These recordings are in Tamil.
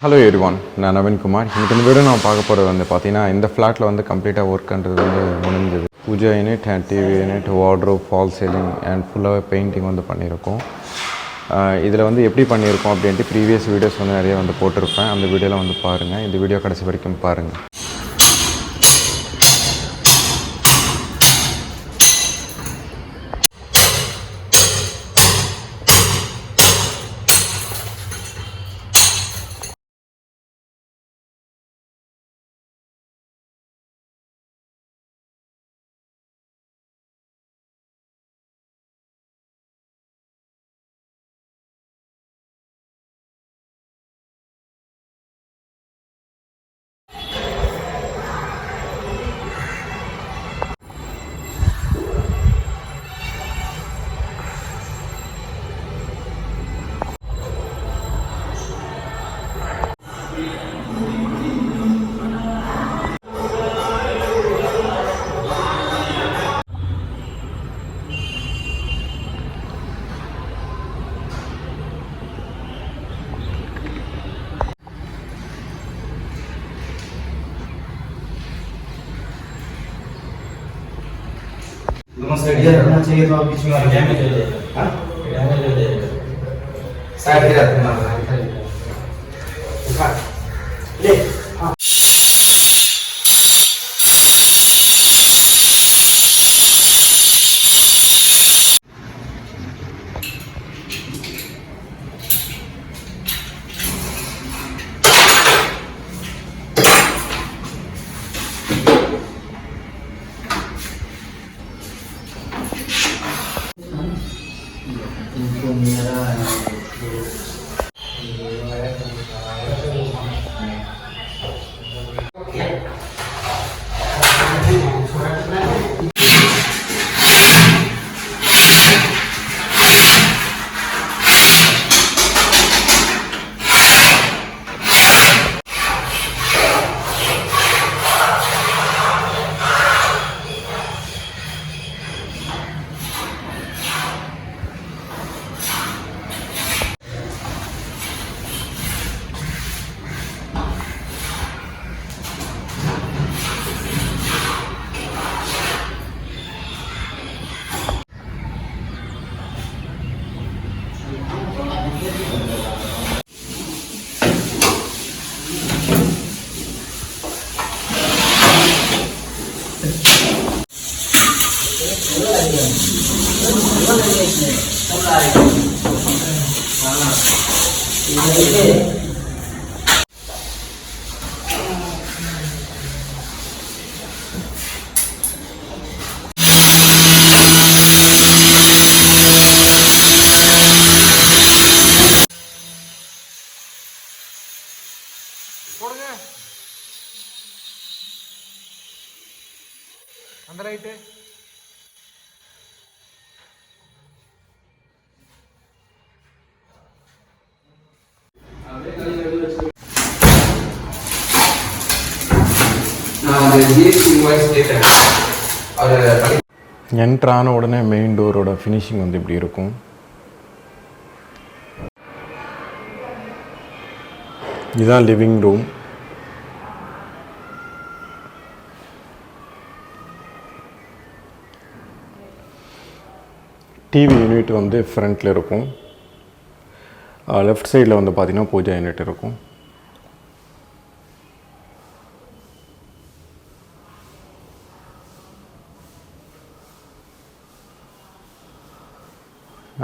Hello everyone, நான் நவீன் குமார். இன்னைக்கு இந்த வீடியோ நான் பார்க்க போகிறது வந்து பார்த்தீங்கன்னா இந்த ஃப்ளாட்டில் வந்து கம்ப்ளீட்டாக ஒர்க்ன்றது வந்து முடிஞ்சது. Puja unit and TV unit, wardrobe, false ceiling and ஃபுல்லாக பெயிண்டிங் வந்து பண்ணியிருக்கோம். இதில் வந்து எப்படி பண்ணியிருக்கோம் அப்படின்ட்டு ப்ரீவியஸ் வீடியோஸ் வந்து நிறைய வந்து போட்டிருப்பேன். அந்த வீடியோலாம் வந்து பாருங்கள். இந்த வீடியோ கடைசி வரைக்கும் பாருங்கள். इधर रहना चाहिए तो आप बीच में डैमेज हो जाएगा। हाँ डैमेज हो जाएगा। साइड पे रखना है। उठा ले। हाँ அந்த ரைட்டு என்ட்ரான உடனே மெயின் டோரோட ஃபினிஷிங் வந்து இப்படி இருக்கும். இதுதான் லிவிங் ரூம். டிவி யூனிட் வந்து ஃப்ரண்ட்டில் இருக்கும். லெஃப்ட் சைடில் வந்து பார்த்திங்கன்னா பூஜா யூனிட் இருக்கும்.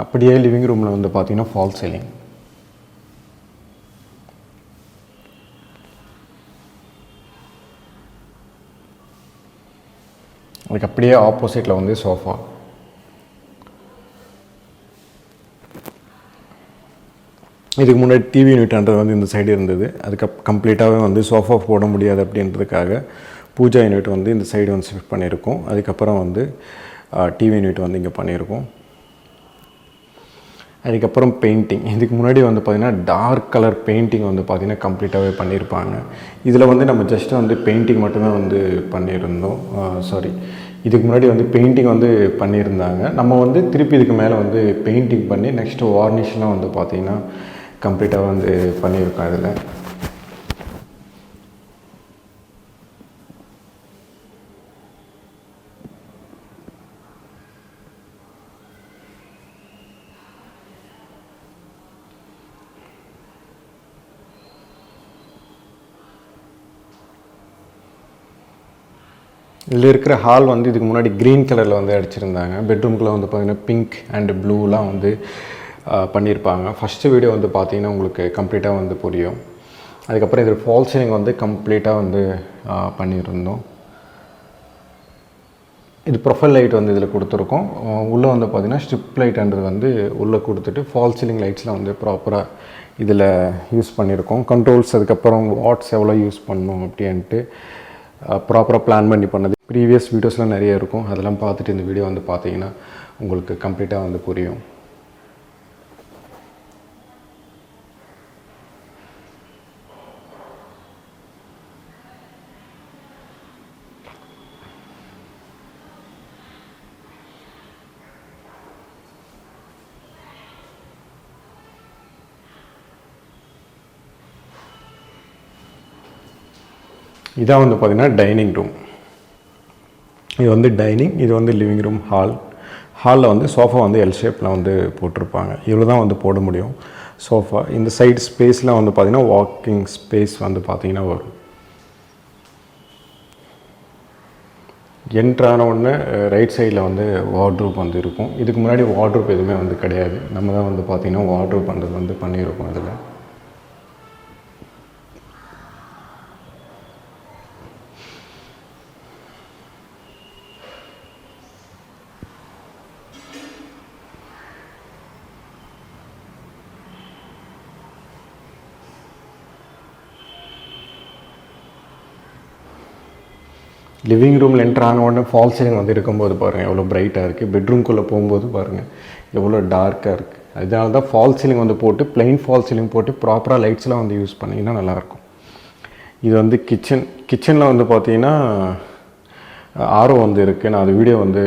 அப்படியே லிவிங் ரூமில் வந்து பார்த்திங்கன்னா ஃபால் சீலிங். அதுக்கு அப்படியே ஆப்போசிட்டில் வந்து சோஃபா. இதுக்கு முன்னாடி டிவி யூனிட்ன்றது வந்து இந்த சைடு இருந்தது. அதுக்கு கம்ப்ளீட்டாகவே வந்து சோஃபா போட முடியாது அப்படின்றதுக்காக பூஜா யூனிட் வந்து இந்த சைடு வந்து ஷிஃப்ட் பண்ணியிருக்கோம். அதுக்கப்புறம் வந்து டிவி யூனிட் வந்து இங்கே பண்ணியிருக்கோம். அதுக்கப்புறம் பெயிண்டிங். இதுக்கு முன்னாடி வந்து பார்த்திங்கன்னா டார்க் கலர் பெயிண்டிங் வந்து பார்த்திங்கன்னா கம்ப்ளீட்டாகவே பண்ணியிருப்பாங்க. இதில் வந்து நம்ம ஜஸ்ட்டு வந்து பெயிண்டிங் மட்டும்தான் வந்து பண்ணியிருந்தோம். இதுக்கு முன்னாடி வந்து பெயிண்டிங் வந்து பண்ணியிருந்தாங்க. நம்ம வந்து திருப்பி இதுக்கு மேலே வந்து பெயிண்டிங் பண்ணி நெக்ஸ்ட்டு வார்னிஷ்லாம் வந்து பார்த்திங்கன்னா கம்ப்ளீட்டாக வந்து பண்ணியிருக்கோம். இதில் இதில் இருக்கிற ஹால் வந்து இதுக்கு முன்னாடி க்ரீன் கலரில் வந்து அடிச்சிருந்தாங்க. பெட்ரூம்குள்ளே வந்து பார்த்திங்கன்னா பிங்க் அண்ட் ப்ளூலாம் வந்து பண்ணியிருப்பாங்க. ஃபஸ்ட்டு வீடியோ வந்து பார்த்திங்கன்னா உங்களுக்கு கம்ப்ளீட்டாக வந்து புரியும். அதுக்கப்புறம் இதில் ஃபால் சீலிங் வந்து கம்ப்ளீட்டாக வந்து பண்ணியிருந்தோம். இது ப்ரொஃபைல் லைட் வந்து இதில் கொடுத்துருக்கோம். உள்ளே வந்து பார்த்திங்கன்னா ஸ்ட்ரிப் லைட்ன்றது வந்து உள்ளே கொடுத்துட்டு ஃபால் சீலிங் லைட்ஸ்லாம் வந்து ப்ராப்பராக இதில் யூஸ் பண்ணியிருக்கோம். கண்ட்ரோல்ஸ் அதுக்கப்புறம் வாட்ஸ் எவ்வளோ யூஸ் பண்ணணும் அப்படின்ட்டு ப்ராப்பராக பிளான் பண்ணது. ப்ரீவியஸ் வீடியோஸ்லாம் நிறைய இருக்கும். அதெல்லாம் பார்த்துட்டு இந்த வீடியோ வந்து பார்த்தீங்கன்னா உங்களுக்கு கம்ப்ளீட்டாக வந்து புரியும். இதான் வந்து பார்த்திங்கன்னா டைனிங் ரூம். இது வந்து டைனிங், இது வந்து லிவிங் ரூம், ஹாலில் வந்து சோஃபா வந்து எல் ஷேப்பில் வந்து போட்டிருப்பாங்க. இவ்வளோ தான் வந்து போட முடியும் சோஃபா. இந்த சைடு ஸ்பேஸில் வந்து பார்த்திங்கன்னா வாக்கிங் ஸ்பேஸ் வந்து பார்த்திங்கன்னா வரும். என்ட்ரான உடனே ரைட் சைடில் வந்து வார்ட்ரூப் வந்து இருக்கும். இதுக்கு முன்னாடி வார்ட்ரூப் எதுவுமே வந்து கிடையாது. நம்ம தான் வந்து பார்த்திங்கன்னா வார்ட்ரூப் பண்ணுறது வந்து பண்ணியிருக்கோம். இதில் லிவிங் ரூமில் என்ட்ரு ஆன உடனே ஃபால் சீலிங் வந்து இருக்கும்போது பாருங்கள் எவ்வளோ பிரைட்டாக இருக்குது. பெட்ரூம்குள்ளே போகும்போது பாருங்கள் எவ்வளோ டார்க்காக இருக்குது. அதனால தான் ஃபால் சீலிங் வந்து போட்டு ப்ளைன் ஃபால் சீலிங் போட்டு ப்ராப்பராக லைட்ஸ்லாம் வந்து யூஸ் பண்ணிங்கன்னா நல்லாயிருக்கும். இது வந்து கிச்சனில் வந்து பார்த்திங்கன்னா ஆரோ வந்து இருக்குது. நான் அது வீடியோ வந்து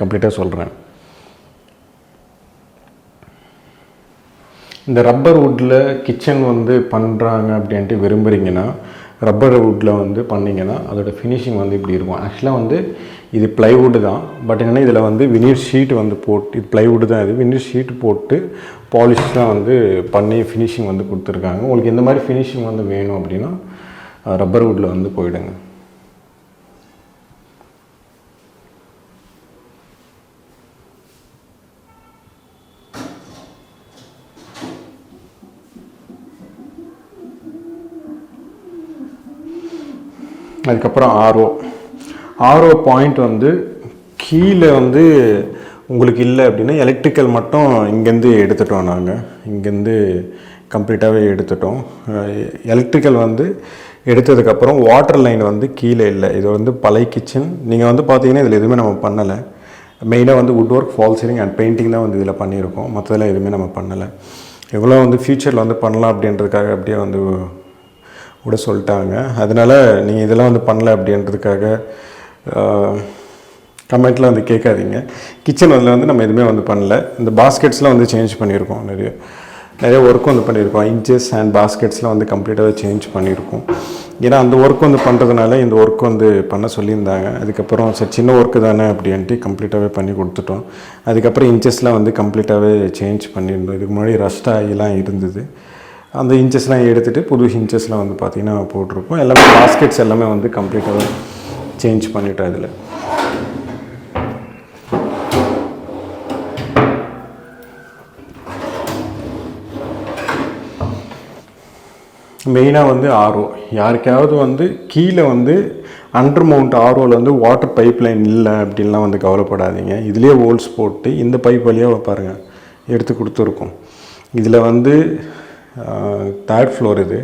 கம்ப்ளீட்டாக சொல்கிறேன். இந்த ரப்பர் வுட்டில் கிச்சன் வந்து பண்ணுறாங்க அப்படின்ட்டு விரும்புகிறீங்கன்னா ரப்பர் வுட்டில் வந்து பண்ணிங்கன்னா அதோடய ஃபினிஷிங் வந்து இப்படி இருக்கும். ஆக்சுவலாக வந்து இது ப்ளைவுட்டு தான். பட் என்னென்னா இதில் வந்து வினீர் ஷீட் வந்து போட்டு, இது ப்ளைவுட்டு தான், இது வினீர் ஷீட் போட்டு பாலிஷ்லாம் வந்து பண்ணி ஃபினிஷிங் வந்து கொடுத்துருக்காங்க. உங்களுக்கு எந்த மாதிரி ஃபினிஷிங் வந்து வேணும் அப்படின்னா ரப்பர் வுட்டில் வந்து போயிடுங்க. அதுக்கப்புறம் ஆர்ஓ பாயிண்ட் வந்து கீழே வந்து உங்களுக்கு இல்லை அப்படின்னா எலக்ட்ரிக்கல் மட்டும் இங்கேருந்து எடுத்துட்டோம். நாங்கள் இங்கேருந்து கம்ப்ளீட்டாகவே எடுத்துட்டோம். எலக்ட்ரிக்கல் வந்து எடுத்ததுக்கப்புறம் வாட்டர் லைன் வந்து கீழே இல்லை. இது வந்து பழைய கிச்சன். நீங்கள் வந்து பார்த்தீங்கன்னா இதில் எதுவுமே நம்ம பண்ணலை. மெயினாக வந்து would work, fall ceiling and painting தான் வந்து இதில் பண்ணியிருக்கோம். மற்றதெல்லாம் எதுவுமே நம்ம பண்ணலை. எவ்வளோ வந்து ஃப்யூச்சரில் வந்து பண்ணலாம் அப்படின்றதுக்காக அப்படியே வந்து கூட சொல்லிட்டாங்க. அதனால் நீங்கள் இதெல்லாம் வந்து பண்ணல அப்படின்றதுக்காக கமெண்ட்டில் வந்து கேட்காதீங்க. கிச்சன் வந்து நம்ம எதுவுமே வந்து பண்ணல. இந்த பாஸ்கெட்ஸ்லாம் வந்து சேஞ்ச் பண்ணியிருக்கோம். நிறைய ஒர்க் வந்து பண்ணியிருக்கோம். இன்ச்சஸ் அண்ட் பாஸ்கெட்ஸ்லாம் வந்து கம்ப்ளீட்டாகவே சேஞ்ச் பண்ணியிருக்கோம். ஏன்னா அந்த ஒர்க் வந்து பண்ணுறதுனால இந்த ஒர்க் வந்து பண்ண சொல்லியிருந்தாங்க. அதுக்கப்புறம் சரி சின்ன ஒர்க்கு தானே அப்படின்ட்டு கம்ப்ளீட்டாகவே பண்ணி கொடுத்துட்டோம். அதுக்கப்புறம் இன்ச்சஸ்லாம் வந்து கம்ப்ளீட்டாகவே சேஞ்ச் பண்ணியிருந்தோம். இதுக்கு முன்னாடி ரஸ்ட் ஆகிலாம் இருந்தது. அந்த இன்ச்சஸ்லாம் எடுத்துகிட்டு புது இன்ச்சஸ்லாம் வந்து பார்த்திங்கன்னா போட்டிருக்கோம். எல்லாமே பாஸ்கெட்ஸ் எல்லாமே வந்து கம்ப்ளீட்டாக சேஞ்ச் பண்ணிட்டோம். இதில் மெயினாக வந்து ஆர்ஓ, யாருக்காவது வந்து கீழே வந்து அண்டர் மவுண்ட் ஆர்ஓவில் வந்து வாட்டர் பைப் லைன் இல்லை அப்படின்லாம் வந்து கவலைப்படாதீங்க. இதிலே ஹோல்ஸ் போட்டு இந்த பைப் வழியாக பாருங்கள் எடுத்து கொடுத்துருக்கோம். இதில் வந்து தேர்ட் ஃப்ளோர். இது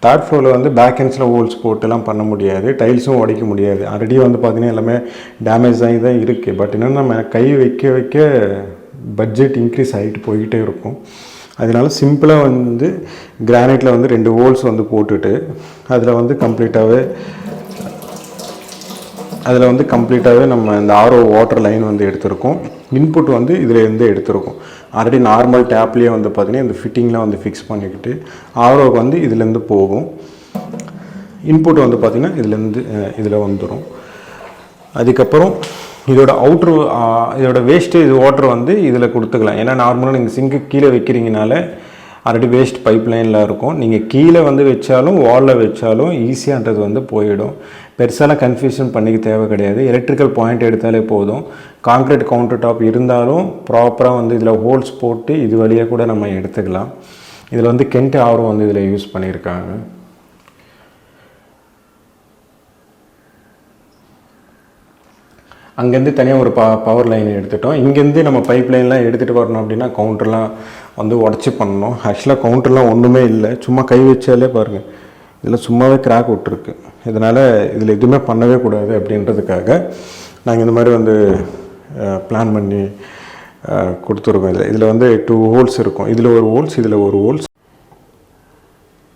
தேர்ட் ஃப்ளோரில் வந்து பேக் எண்ட்ஸில் ஹோல்ஸ் போட்டுலாம் பண்ண முடியாது. டைல்ஸும் உடைக்க முடியாது. ஆல்ரெடி வந்து பார்த்திங்கன்னா எல்லாமே டேமேஜ் ஆகி தான் இருக்குது. பட் என்னென்னா நம்ம கை வைக்க பட்ஜெட் இன்க்ரீஸ் ஆகிட்டு போய்கிட்டே இருக்கும். அதனால சிம்பிளாக வந்து கிரானைட்டில் வந்து 2 ஹோல்ஸ் வந்து போட்டுட்டு அதில் வந்து கம்ப்ளீட்டாகவே நம்ம இந்த ஆர்ஓ வாட்டர் லைன் வந்து எடுத்திருக்கோம். இன்புட் வந்து இதில் இருந்து எடுத்திருக்கோம். ஆல்ரெடி நார்மல் டேப்லேயே வந்து பார்த்திங்கன்னா இந்த ஃபிட்டிங்லாம் வந்து ஃபிக்ஸ் பண்ணிக்கிட்டு ஆர்ஓக்கு வந்து இதுலேருந்து போகும். இன்புட் வந்து பார்த்திங்கன்னா இதில் வந்துடும். அதுக்கப்புறம் இதோட வேஸ்டேஜ் வாட்டர் வந்து இதில் கொடுத்துக்கலாம். ஏன்னா நார்மலாக நீங்கள் சிங்க்கு கீழே வைக்கிறீங்கனால ஆல்ரெடி வேஸ்ட் பைப்லைனில் இருக்கும். நீங்கள் கீழே வந்து வச்சாலும் வாலில் வச்சாலும் ஈஸியான்றது வந்து போயிடும். பெருசாலாம் கன்ஃபியூஷன் பண்ணிக்க தேவை கிடையாது. எலக்ட்ரிக்கல் பாயிண்ட் எடுத்தாலே போதும். கான்க்ரீட் கவுண்டர் டாப் இருந்தாலும் ப்ராப்பராக வந்து இதில் ஹோல்ஸ் போட்டு இது வழியாக கூட நம்ம எடுத்துக்கலாம். இதில் வந்து கெண்ட் ஆரம் வந்து இதில் யூஸ் பண்ணியிருக்காங்க. அங்கேருந்து தனியாக ஒரு பவர் லைன் எடுத்துட்டோம். இங்கேருந்து நம்ம பைப் லைன்லாம் எடுத்துகிட்டு வரணும் அப்படின்னா கவுண்டர்லாம் வந்து உடச்சி பண்ணணும். ஆக்சுவலாக கவுண்டர்லாம் ஒன்றுமே இல்லை, சும்மா கை வச்சாலே பாருங்கள் இதில் சும்மாவே கிராக் விட்டுருக்கு. இதனால் இதில் எதுவுமே பண்ணவே கூடாது அப்படின்றதுக்காக நாங்கள் இந்த மாதிரி வந்து பிளான் பண்ணி கொடுத்துருக்கோம். இதில் வந்து 2 ஹோல்ஸ் இருக்கும். இதில் ஒரு ஹோல்ஸ், இதில் ஒரு ஹோல்ஸ்.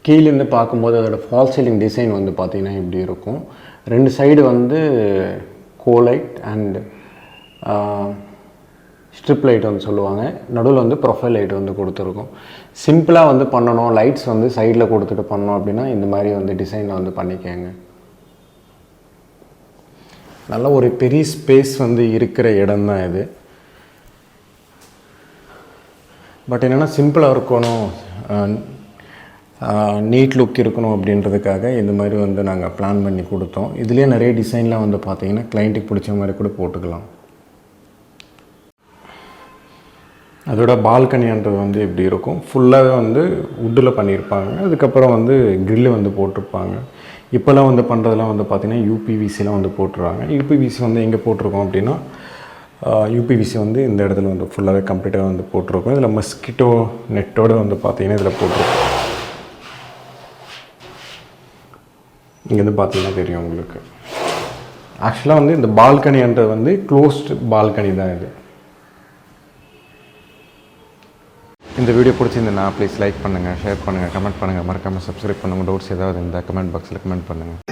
கீழேருந்து பார்க்கும்போது அதோட ஃபால் சீலிங் டிசைன் வந்து பார்த்திங்கன்னா இப்படி இருக்கும். 2 சைடு வந்து கோலைட் அண்ட் ஸ்ட்ரிப் லைட் வந்து சொல்லுவாங்க. நடுவில் வந்து ப்ரொஃபைல் லைட் வந்து கொடுத்துருக்கோம். சிம்பிளாக வந்து பண்ணணும், லைட்ஸ் வந்து சைடில் கொடுத்துட்டு பண்ணோம் அப்படின்னா இந்த மாதிரி வந்து டிசைனில் வந்து பண்ணிக்கோங்க. நல்ல ஒரு பெரிய ஸ்பேஸ் வந்து இருக்கிற இடம் தான் இது. பட் என்னென்னா சிம்பிளாக இருக்கணும், நீட் லுக் இருக்கணும் அப்படின்றதுக்காக இந்த மாதிரி வந்து நாங்கள் பிளான் பண்ணி கொடுத்தோம். இதுலேயே நிறைய டிசைன்லாம் வந்து பார்த்திங்கன்னா கிளைண்ட்டுக்கு பிடிச்ச மாதிரி கூட போட்டுக்கலாம். அதோட பால்கனின்றது வந்து எப்படி இருக்கும், ஃபுல்லாகவே வந்து வுட்டில் பண்ணியிருப்பாங்க. அதுக்கப்புறம் வந்து க்ரில்லு வந்து போட்டிருப்பாங்க. இப்போல்லாம் வந்து பண்ணுறதுலாம் வந்து பார்த்திங்கன்னா யூபிவிசிலாம் வந்து போட்டுருவாங்க. யூபிவிசி வந்து எங்கே போட்டிருக்கோம் அப்படின்னா யூபிவிசி வந்து இந்த இடத்துல வந்து ஃபுல்லாகவே கம்ப்ளீட்டாக வந்து போட்டிருக்கோம். இதில் மஸ்கிட்டோ நெட்டோடு வந்து பார்த்திங்கன்னா இதில் போட்டிருக்கோம். இங்கேருந்து பார்த்தீங்கன்னா தெரியும் உங்களுக்கு. ஆக்சுவலாக வந்து இந்த பால்கனின்றது வந்து க்ளோஸ்டு பால்கனி தான் இது. இந்த வீடியோ பிடிச்சிருந்தேன்னா ப்ளீஸ் லைக் பண்ணுங்கள், ஷேர் பண்ணுங்கள், கமெண்ட் பண்ணுங்கள், மறக்காமல் சப்ஸ்கிரைப் பண்ணுங்கள். டவுட்ஸ் ஏதாவது இந்த கமெண்ட் பாக்ஸில் கமெண்ட் பண்ணுங்கள்.